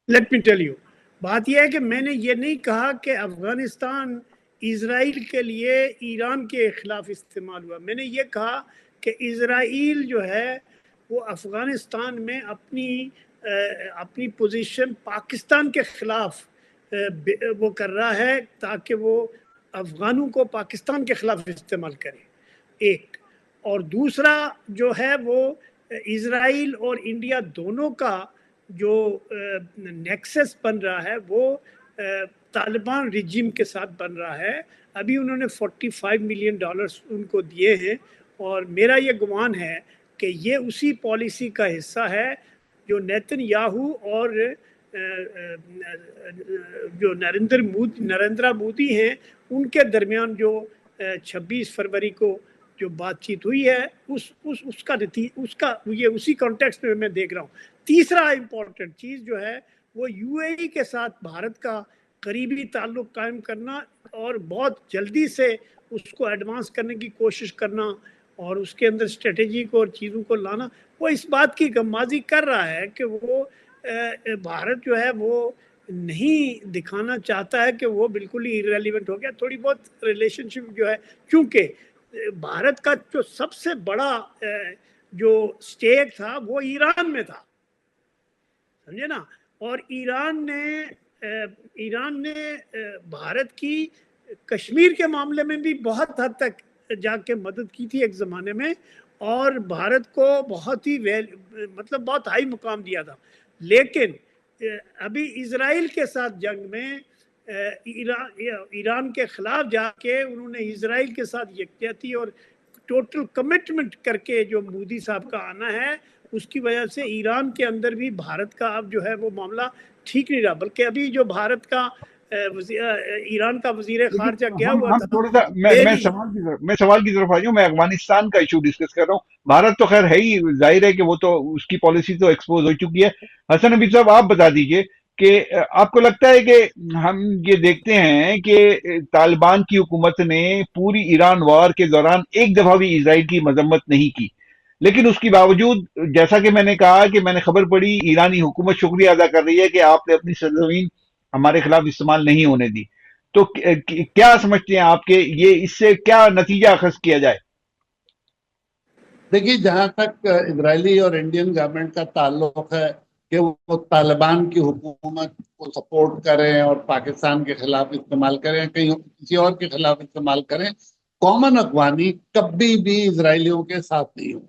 Let me tell you, بات یہ ہے کہ میں نے یہ نہیں کہا کہ افغانستان اسرائیل کے لیے ایران کے خلاف استعمال ہوا. میں نے یہ کہا کہ اسرائیل جو ہے وہ افغانستان میں اپنی پوزیشن پاکستان کے خلاف وہ کر رہا ہے تاکہ وہ افغانوں کو پاکستان کے خلاف استعمال کرے، ایک. اور دوسرا جو ہے وہ اسرائیل اور انڈیا دونوں کا جو نیکسس بن رہا ہے وہ طالبان رجیم کے ساتھ بن رہا ہے. ابھی انہوں نے $45 ملین ان کو دیے ہیں، اور میرا یہ گمان ہے کہ یہ اسی پالیسی کا حصہ ہے جو نیتن یاہو اور جو نریندرا مودی ہیں ان کے درمیان جو 26 فروری کو جو بات چیت ہوئی ہے اسی کانٹیکسٹ میں دیکھ رہا ہوں. تیسرا امپورٹنٹ چیز جو ہے وہ یو اے ای کے ساتھ بھارت کا قریبی تعلق قائم کرنا اور بہت جلدی سے اس کو ایڈوانس کرنے کی کوشش کرنا اور اس کے اندر اسٹریٹجی کو اور چیزوں کو لانا. وہ اس بات کی غمازی کر رہا ہے کہ وہ بھارت جو ہے وہ نہیں دکھانا چاہتا ہے کہ وہ بالکل ہی ریلیونٹ ہو گیا. تھوڑی بہت ریلیشن شپ جو ہے، چونکہ بھارت کا جو سب سے بڑا جو سٹیک تھا وہ ایران میں تھا، سمجھے نا. اور ایران نے بھارت کی کشمیر کے معاملے میں بھی بہت حد تک جا کے مدد کی تھی ایک زمانے میں، اور بھارت کو بہت ہی مطلب بہت ہائی مقام دیا تھا. لیکن ابھی اسرائیل کے ساتھ جنگ میں ایران کے خلاف جا کے انہوں نے اسرائیل کے ساتھ یکجہتی اور ٹوٹل کمٹمنٹ کر کے جو مودی صاحب کا آنا ہے، اس کی وجہ سے ایران کے اندر بھی بھارت کا اب جو ہے وہ معاملہ ٹھیک نہیں رہا. بلکہ ابھی جو بھارت کا ایران کا وزیر لیکن خارجہ گیا ہم ہوا ہم تھا تھوڑا سا دہلی. میں سوال کی طرف آ جاؤں. میں افغانستان کا ایشو ڈسکس کر رہا ہوں. بھارت تو خیر ہے ہی، ظاہر ہے کہ وہ تو اس کی پالیسی تو ایکسپوز ہو چکی ہے. حسن حبیب صاحب آپ بتا دیجئے کہ آپ کو لگتا ہے کہ ہم یہ دیکھتے ہیں کہ طالبان کی حکومت نے پوری ایران وار کے دوران ایک دفعہ بھی اسرائیل کی مذمت نہیں کی، لیکن اس کے باوجود جیسا کہ میں نے کہا کہ میں نے خبر پڑھی، ایرانی حکومت شکریہ ادا کر رہی ہے کہ آپ نے اپنی سرزمین ہمارے خلاف استعمال نہیں ہونے دی. تو کیا سمجھتے ہیں آپ کہ یہ اس سے کیا نتیجہ اخذ کیا جائے؟ دیکھیے، جہاں تک اسرائیلی اور انڈین گورنمنٹ کا تعلق ہے کہ وہ طالبان کی حکومت کو سپورٹ کریں اور پاکستان کے خلاف استعمال کریں، کہیں کسی اور کے خلاف استعمال کریں، قومن اقوانی کبھی بھی اسرائیلیوں کے ساتھ نہیں ہوں.